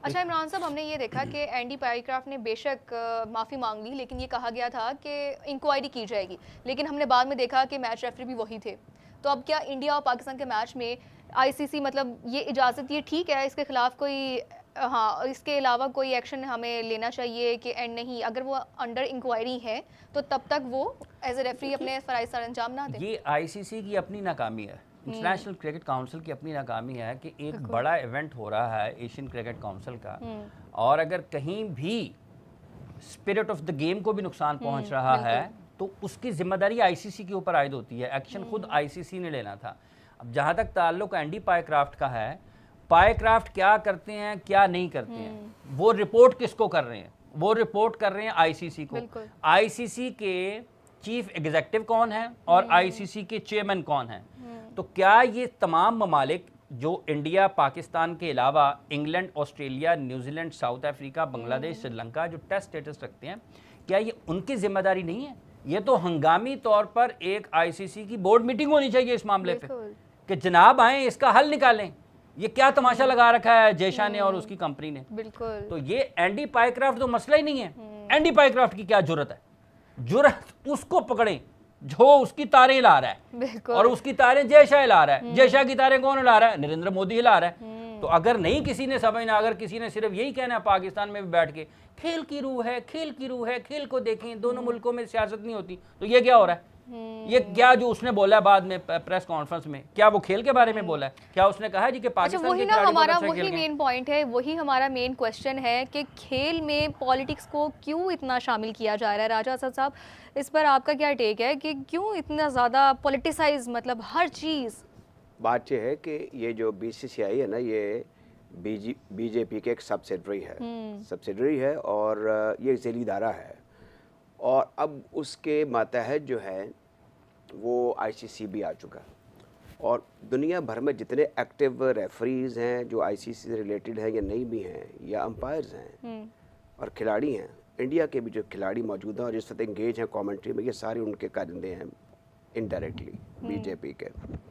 अच्छा इमरान साहब, हमने ये देखा कि एंडी पाइक्राफ्ट ने बेशक माफ़ी मांग ली, लेकिन ये कहा गया था कि इंक्वायरी की जाएगी, लेकिन हमने बाद में देखा कि मैच रेफरी भी वही थे। तो अब क्या इंडिया और पाकिस्तान के मैच में आईसीसी मतलब ये इजाज़त, ये ठीक है, इसके खिलाफ कोई हाँ इसके अलावा कोई एक्शन हमें लेना चाहिए कि एंड नहीं, अगर वो अंडर इंक्वायरी है तो तब तक वो एज ए रेफरी अपने फ़राइज़ सर अंजाम ना दें? ये आईसीसी की अपनी नाकामी है, इंटरनेशनल क्रिकेट काउंसिल की अपनी नाकामी है कि एक बड़ा इवेंट हो रहा है एशियन क्रिकेट काउंसिल का, और अगर कहीं भी स्पिरिट ऑफ द गेम को भी नुकसान पहुंच रहा है तो उसकी जिम्मेदारी आईसीसी के ऊपर आयद होती है। एक्शन खुद आईसीसी ने लेना था। अब जहां तक ताल्लुक एंडी पाइक्राफ्ट का है, पाइक्राफ्ट क्या करते हैं क्या नहीं करते हैं, वो रिपोर्ट किसको कर रहे हैं? वो रिपोर्ट कर रहे हैं आईसीसी को। आईसीसी के चीफ एग्जीक्यूटिव कौन है और आईसीसी के चेयरमैन कौन है? तो क्या ये तमाम ममालिक जो इंडिया पाकिस्तान के अलावा England, Australia, New Zealand, south Africa, Bangladesh, Sri Lanka जो टेस्ट स्टेटस रखते हैं, क्या ये उनकी जिम्मेदारी नहीं है? ये तो हंगामी तौर पर एक आईसीसी की बोर्ड मीटिंग होनी चाहिए इस मामले पे कि जनाब आए इसका हल निकालें। ये क्या तमाशा लगा रखा है जयशा ने और उसकी कंपनी ने। बिल्कुल। तो ये एंडी पाइक्राफ्ट तो मसला ही नहीं है। एंडी पाइक्राफ्ट की क्या जुर्रत है? जुर्रत उसको पकड़ें जो उसकी तारें हिला रहा है, और उसकी तारें जयशा हिला रहा है। जयशा की तारें कौन हिला रहा है? नरेंद्र मोदी हिला रहा है। तो अगर नहीं किसी ने समझना, अगर किसी ने सिर्फ यही कहना है पाकिस्तान में भी बैठ के खेल की रूह है, खेल की रूह है, खेल को देखें, दोनों मुल्कों में सियासत नहीं होती, तो ये क्या हो रहा है? ये क्या जो उसने बोला है बाद में प्रेस कॉन्फ्रेंस में, क्या वो खेल के बारे में बोला है? क्या उसने कहा है जी कि पाकिस्तान वही ना हमारा वही मेन पॉइंट है, वही हमारा मेन क्वेश्चन है कि खेल में पॉलिटिक्स को क्यों इतना शामिल किया जा रहा है? राजा असद साहब, इस पर आपका क्या टेक है कि क्यों इतना ज़्यादा पॉलिटिसाइज, मतलब हर चीज़? बात यह है कि ये जो बीसीसीआई है ना, ये बीजेपी के एक सब्सिडरी है और ये ज़ेली इदारा है, और अब उसके मातहत जो है वो आईसीसी भी आ चुका है, और दुनिया भर में जितने एक्टिव रेफरीज हैं जो आईसीसी से रिलेटेड हैं या नहीं भी हैं, या अंपायर्स हैं और खिलाड़ी हैं, इंडिया के भी जो खिलाड़ी मौजूद हैं और जिस वक्त इंगेज हैं कमेंट्री में, ये सारे उनके कारिंदे हैं इनडायरेक्टली बीजेपी के।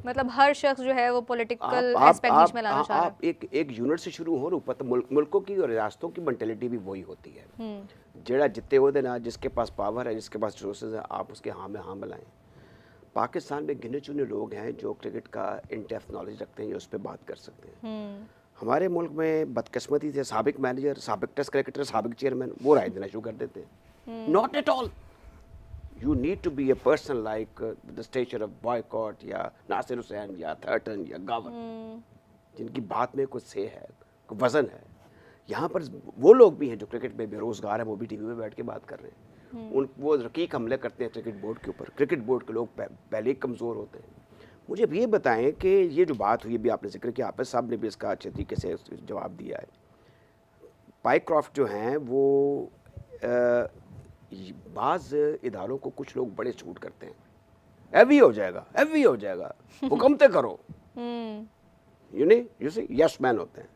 मतलब हर शख्स जो है वो पॉलिटिकल एस्पेक्ट बीच में लाना चाह रहा है। आप एक यूनिट से शुरू हो, ऊपर तो मुल्कों की और रियासतों की मेंटेलिटी भी वही होती है। जेड़ा जितने होते ना, जिसके पास पावर है, जिसके पास रिसोर्सेज है, आप उसके हाँ में हाँ मिलाएं। पाकिस्तान में गिने चुने लोग हैं जो क्रिकेट का इन डेप्थ नॉलेज रखते हैं, जो उस पर बात कर सकते हैं। हमारे मुल्क में बदकिस्मती से साबिक मैनेजर, साबिक टेस्ट क्रिकेटर, साबिक चेयरमैन वो राय देना शुरू कर देते हैं। Not at all. You need to be a person like the stature of Boycott या नासिर हुसैन या थर्टन या गवर, जिनकी बात में कुछ से है, कुछ वजन है। यहाँ पर वो लोग भी हैं जो क्रिकेट में बेरोजगार हैं, वो भी टीवी में बैठ के बात कर रहे हैं। वो रकीक हमले करते हैं क्रिकेट बोर्ड के ऊपर। क्रिकेट बोर्ड के लोग पहले ही कमज़ोर होते हैं। मुझे अब ये बताएं कि ये जो बात हुई, भी आपने जिक्र किया, हाफिज़ साहब ने भी इसका अच्छे तरीके से जवाब दिया है। पाइक्राफ्ट जो हैं वो बाज़ इदारों को कुछ लोग बड़े छूट करते हैं, हैवी हो जाएगा, हैवी हो जाएगा, हुकूमतें करो, यू सी यस मैन होते हैं।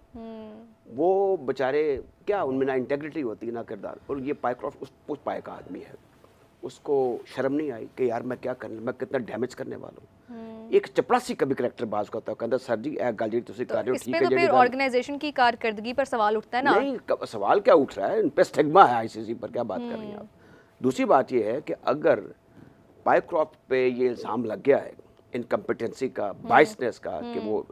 वो बेचारे क्या, उनमें ना इंटेग्रिटी होती है ना किरदार। और ये पाइक्राफ्ट उस पाए का आदमी है, उसको शर्म नहीं आई कि यार मैं क्या करने, मैं कितना डैमेज करने वाला हूँ। एक चपरासी कभी करैक्टर बाज का होता है, कहता सर जी ए गल जी तुसी कर रहे हो ठीक है। तो फिर ऑर्गेनाइजेशन की कारकर्दगी पर सवाल उठता है ना? नहीं, सवाल क्या उठ रहा है, इन पे स्टिग्मा है आईसीसी पर, क्या बात कर रही हैं आप। दूसरी बात यह है कि अगर पाइक्राफ्ट पे ये इल्ज़ाम लग गया है इनकम्पिटेंसी का, बाइसनेस का, कि वो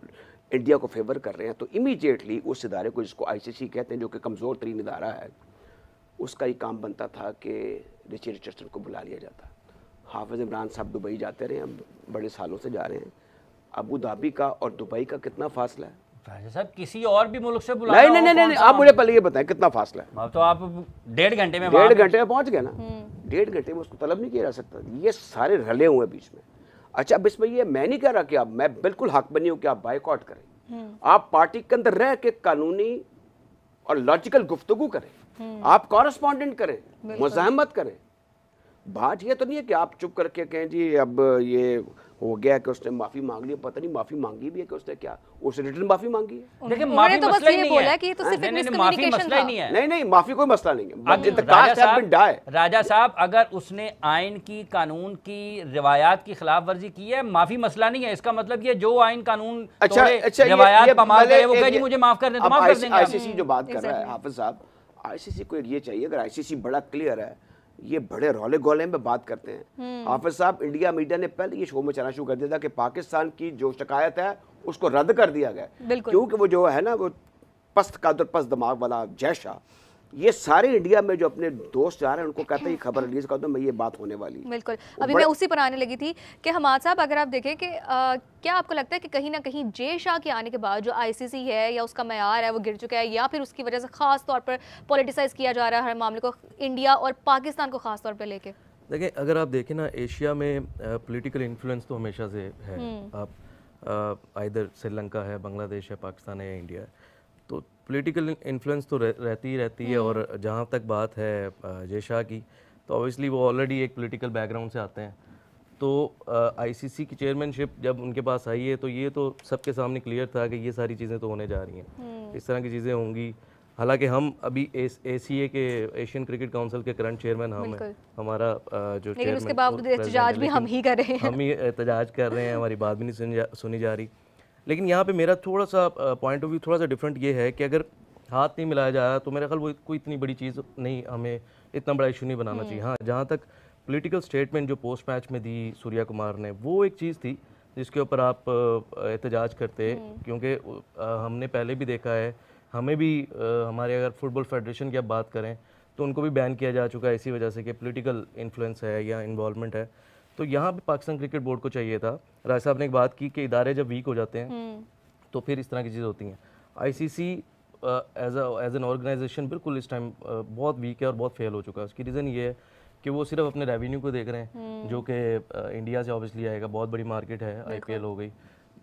इंडिया को फेवर कर रहे हैं, तो इमीडिएटली उस इदारे को, जिसको आईसीसी कहते हैं, जो कि कमज़ोर तरीन इदारा है, उसका ही काम बनता था कि रिची रिचर्डसन को बुला लिया जाता। हाफिज़ इमरान साहब दुबई जाते रहे, हम बड़े सालों से जा रहे हैं। अबू धाबी का और दुबई का कितना फासला है? साहब किसी और भी मुल्क से बुलाना नहीं, आप मुझे पहले ये बताएं कितना फासला है? तो आप 1.5 घंटे में पहुंच गए ना। 1.5 घंटे में उसको तलब नहीं किया जा सकता। ये सारे रले हुए बीच में। अच्छा, अब इसमें ये मैं नहीं कह रहा कि आप, मैं बिल्कुल हक बनी हूं कि आप बायकॉट करें। आप पार्टी के अंदर रह के कानूनी और लॉजिकल गुफ्तगू करें, आप कॉरेस्पॉन्डेंट करें, मुज़ाहमत करें, बात ये तो नहीं है कि आप चुप करके कहें जी अब ये हो गया कि उसने माफी मांग ली, पता नहीं माफी मांगी भी है कि उसने क्या, उसने रिटर्न माफी मांगी है। देखिए उन्होंने माफी तो बस मसला ही ये नहीं बोला है कि ये तो सिर्फ एक माफी मिसकम्युनिकेशन मसला ही था। नहीं है। नहीं माफी कोई मसला नहीं है, अब But the caste has been die। राजा साहब अगर उसने आइन की कानून की रिवायात की खिलाफ वर्जी की है, माफी मसला नहीं है। इसका मतलब ये जो आइन कानून तोड़े, रिवायात पामाल करे, वो कहे जी मुझे माफ कर दें तो माफ कर देंगे। आईसीसी जो बात कर रहा है हाफिज साहब, आईसीसी को ये चाहिए, अगर आईसीसी बड़ा क्लियर है, ये बड़े रौले गोले में बात करते हैं। हाफिज साहब, इंडिया मीडिया ने पहले ये शो में चला शुरू कर दिया था कि पाकिस्तान की जो शिकायत है उसको रद्द कर दिया गया, क्योंकि वो जो है ना वो पस्त कादर पस्त दिमाग वाला जैशा, ये सारे इंडिया में जो अपने दोस्त जा रहे हैं उनको कहते हैं ये खबर रिलीज कर दो, मैं ये बात होने वाली। बिल्कुल, अभी मैं उसी पर आने लगी थी कि हमाद साहब, अगर आप देखें कि क्या आपको लगता है कि कहीं ना कहीं जे शाह के आने के बाद जो आईसीसी है या उसका मयार है वो गिर चुका है, या फिर उसकी वजह से खास तौर पर पॉलिटिसाइज किया जा रहा है हर मामले को, इंडिया और पाकिस्तान को खास तौर पर लेके? देखिए, अगर आप देखें ना, एशिया में पॉलिटिकल इन्फ्लुएंस तो हमेशा से है। आप इधर श्रीलंका है, बांग्लादेश है, पाकिस्तान है या इंडिया है, तो पॉलिटिकल इन्फ्लुएंस तो रहती ही रहती है। और जहाँ तक बात है जय शाह की, तो ऑब्वियसली वो ऑलरेडी एक पॉलिटिकल बैकग्राउंड से आते हैं। तो आईसीसी की चेयरमैनशिप जब उनके पास आई है तो ये तो सबके सामने क्लियर था कि ये सारी चीज़ें तो होने जा रही हैं, इस तरह की चीज़ें होंगी। हालांकि हम अभी एसीए के, एशियन क्रिकेट काउंसिल के करंट चेयरमैन हम हैं, हमारा जो लेकिन उसके बावजूद एहतजाज भी हम ही कर रहे हैं। हम ही एहतजाज कर रहे हैं, हमारी बात भी नहीं सुनी जा रही। लेकिन यहाँ पे मेरा थोड़ा सा पॉइंट ऑफ व्यू थोड़ा सा डिफरेंट ये है कि अगर हाथ नहीं मिलाया जा रहा तो मेरा ख्याल वो कोई इतनी बड़ी चीज़ नहीं, हमें इतना बड़ा इशू नहीं बनाना चाहिए। हाँ, जहाँ तक पॉलिटिकल स्टेटमेंट जो पोस्ट मैच में दी सूर्या कुमार ने, वो एक चीज़ थी जिसके ऊपर आप एहतजाज करते, क्योंकि हमने पहले भी देखा है, हमें भी हमारे अगर फुटबॉल फेडरेशन की आप बात करें तो उनको भी बैन किया जा चुका है इसी वजह से कि पॉलिटिकल इन्फ्लुएंस है या इन्वॉल्वमेंट है। तो यहाँ पे पाकिस्तान क्रिकेट बोर्ड को चाहिए था, राय साहब ने एक बात की कि इदारे जब वीक हो जाते हैं तो फिर इस तरह की चीज़ें होती हैं। आईसीसी एज एन ऑर्गेनाइजेशन बिल्कुल इस टाइम बहुत वीक है और बहुत फेल हो चुका है। उसकी रीज़न ये है कि वो सिर्फ अपने रेवेन्यू को देख रहे हैं, जो कि इंडिया से ऑब्वियसली आएगा, बहुत बड़ी मार्केट है, आईपीएल हो गई,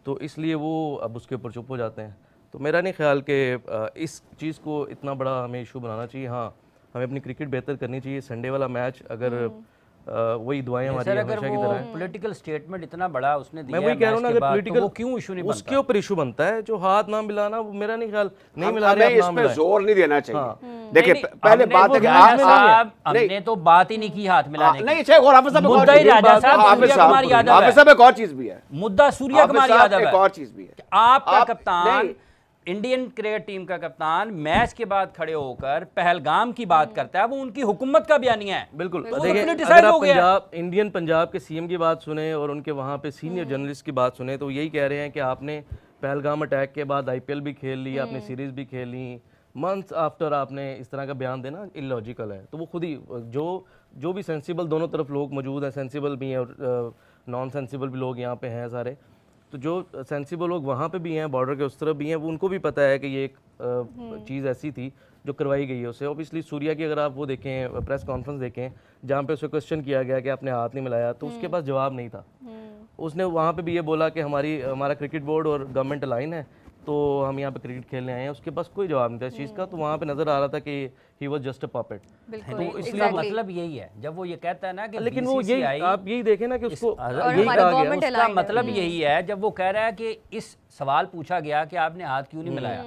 तो इसलिए वो अब उसके ऊपर चुप हो जाते हैं। तो मेरा नहीं ख्याल कि इस चीज़ को इतना बड़ा हमें इशू बनाना चाहिए। हाँ, हमें अपनी क्रिकेट बेहतर करनी चाहिए। संडे वाला मैच अगर वही दुआएं हमारी हमेशा की तरह है। पॉलिटिकल स्टेटमेंट इतना बड़ा उसने दिया, मैं वही कह रहा हूँ ना, अगर पॉलिटिकल वो क्यों इशू नहीं बनता? उसके ऊपर इशू बनता है। जो हाथ ना मिलाना, वो मेरा नहीं ख्याल नहीं मिला रहे, आप ना मिलाएं, जोर नहीं देना चाहिए। देखिए नहीं, पहले बात है कि हमने तो बात ही नहीं की हाथ मिलाने की। नहीं चाहिए, और हाफिज साहब मुद्दा ही राजा साहब सूर्या कुमार यादव है। हाफिज साहब एक और चीज भी है, मुद्दा सूर्या कुमार यादव है। एक और चीज भी है, आपका कप्तान, इंडियन क्रिकेट टीम का कप्तान मैच के बाद खड़े होकर पहलगाम की बात करता है, वो उनकी हुकूमत का बयानिया है। बिल्कुल। देखिए, अगर आप इंडियन पंजाब के सीएम की बात सुने और उनके वहाँ पे सीनियर जर्नलिस्ट की बात सुने तो यही कह रहे हैं कि आपने पहलगाम अटैक के बाद आईपीएल भी खेल ली, आपने सीरीज भी खेल ली, मंथ्स आफ्टर आपने इस तरह का बयान देना इलॉजिकल है। तो वो खुद ही जो भी सेंसिबल, दोनों तरफ लोग मौजूद हैं, सेंसिबल भी हैं और नॉन सेंसिबल भी लोग यहाँ पे हैं सारे। तो जो सेंसिबल लोग वहाँ पे भी हैं, बॉर्डर के उस तरफ भी हैं, वो उनको भी पता है कि ये एक चीज़ ऐसी थी जो करवाई गई है उससे। ऑब्वियसली सूर्या की अगर आप वो देखें, प्रेस कॉन्फ्रेंस देखें जहाँ पे उसे क्वेश्चन किया गया कि आपने हाथ नहीं मिलाया, तो उसके पास जवाब नहीं था। उसने वहाँ पे भी ये बोला कि हमारा क्रिकेट बोर्ड और गवर्नमेंट अलाइन है, तो हम यहाँ पे क्रिकेट खेलने आए हैं। उसके पास कोई जवाब नहीं था इस चीज़ का। तो वहाँ पे नज़र आ रहा था कि he was just a puppet. तो इसका मतलब यही है जब वो ये कहता है ना कि लेकिन वो यही, आप यही देखें ना कि उसको उसका मतलब यही है, जब वो कह रहा है कि इस सवाल पूछा गया कि आपने हाथ क्यों नहीं मिलाया,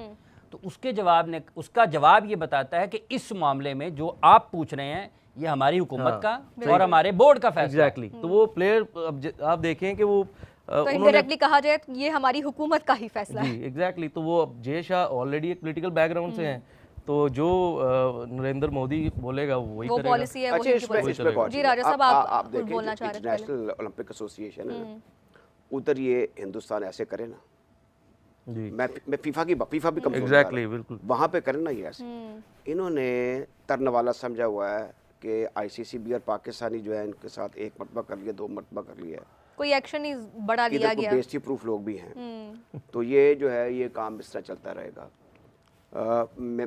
तो उसका जवाब ये बताता है कि इस मामले में जो आप पूछ रहे हैं ये हमारी हुकूमत का और हमारे बोर्ड का फैसला। एग्जैक्टली। तो वो प्लेयर आप देखें कि वो तो इनडायरेक्टली कहा जाए तो ये हमारी हुकूमत का ही फैसला है। एग्जैक्टली। तो वो अब जय शाह ऑलरेडी एक पॉलिटिकल बैकग्राउंड से हैं, तो जो नरेंद्र मोदी बोलेगा वही करेगा। वो पॉलिसी है, अच्छा, इसमें जी राजा साहब आप देखें, बोलना चाह रहे थे। इंटरनेशनल ओलंपिक एसोसिएशन है, उधर ये हिंदुस्तान ऐसे करे ना जी, मैं फीफा भी कम एग्जैक्टली बिल्कुल वहाँ पे करें ना ये ऐसे। इन्होंने तरनवाला समझा हुआ है कि आईसीसी भी और पाकिस्तानी जो है इनके साथ एक मरतबा कर लिया, 2 मरतबा कर लिया, कोई एक्शन ही बढ़ा लिया गया। बेइज्जती प्रूफ लोग भी हैं। तो ये जो है ये काम इस तरह चलता रहेगा।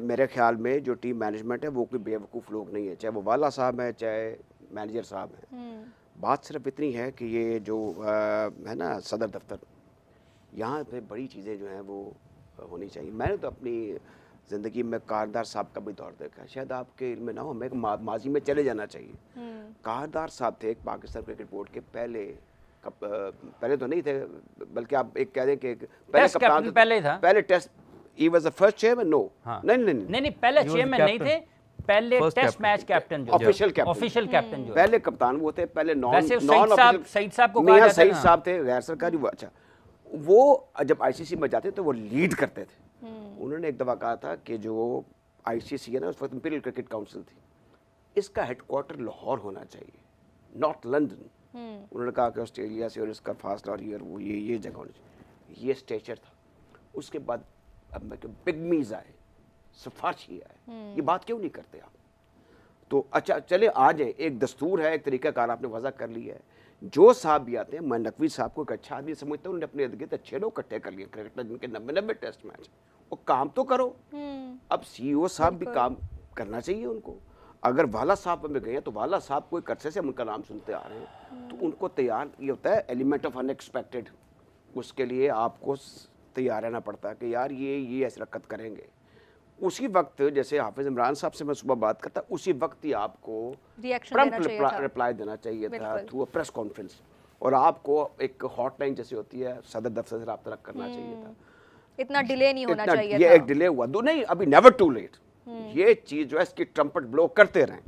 मेरे ख्याल में जो टीम मैनेजमेंट है वो कोई बेवकूफ़ लोग नहीं है, चाहे वो वाला साहब है चाहे मैनेजर साहब हैं। बात सिर्फ इतनी है कि ये जो है ना सदर दफ्तर, यहाँ पे बड़ी चीज़ें जो हैं वो होनी चाहिए। मैंने तो अपनी ज़िंदगी में कारदार साहब का भी दौर देखा, शायद आपके इल्म में ना हो, हमें माजी में चले जाना चाहिए। कारदार साहब थे एक पाकिस्तान क्रिकेट बोर्ड के पहले तो नहीं थे, बल्कि आप एक कह दें कि पहले टेस्ट कैप्टन पहले था, पहले टेस्ट ही was the first chairman. No नहीं पहले चेयरमैन नहीं थे, पहले टेस्ट मैच कैप्टन जो ऑफिशियल कैप्टन जो पहले कप्तान वो थे, पहले नॉन सईद साहब को मियां सईद साहब थे, गैर सरकारी वो। अच्छा, वो जब आईसीसी में जाते तो वो लीड करते थे। उन्होंने एक दफ़ा कहा था कि जो आईसीसी है ना, उस वक्त इंपीरियल क्रिकेट काउंसिल थी, इसका हेडक्वार्टर लाहौर होना चाहिए, नॉट लंदन। उन्होंने कहा कि ऑस्ट्रेलिया से और इसका फासला और वो ये जगह होनी चाहिए। ये स्टेचर था। उसके बाद अब पिग्मीज आए, सफारशी आए, ये बात क्यों नहीं करते आप? तो अच्छा चले आ जाए, एक दस्तूर है, एक तरीक़ाकार आपने वज़ा कर लिया है। जो साहब भी आते हैं, मैं नकवी साहब को एक अच्छा आदमी समझता हूँ, उन्होंने अपने इर्द गिर्द अच्छे लोग इकट्ठे कर लिए क्रिकेटर जिनके 90 टेस्ट मैच, वो काम तो करो। अब सीईओ साहब भी काम करना चाहिए उनको। अगर वाला साहब में गए तो वाला साहब कोई कर्से से उनका नाम सुनते आ रहे हैं, तो उनको तैयार, ये होता है एलिमेंट ऑफ अनएक्सपेक्टेड, उसके लिए आपको तैयार रहना पड़ता है कि यार ये ऐसी हरकत करेंगे। उसी वक्त जैसे हाफिज इमरान साहब से मैं सुबह बात करता, उसी वक्त ही आपको रिप्लाई देना चाहिए था थ्रू अ प्रेस कॉन्फ्रेंस, और आपको एक हॉटलाइन जैसे होती है सदर दफ्तर से रब्ता करना चाहिए था। इतना डिले नहीं होना चाहिए ये था। एक डिले हुआ, दो नहीं, अभी नेवर टू लेट। ये चीज जो है इसकी ट्रम्पट ब्लो करते रहें।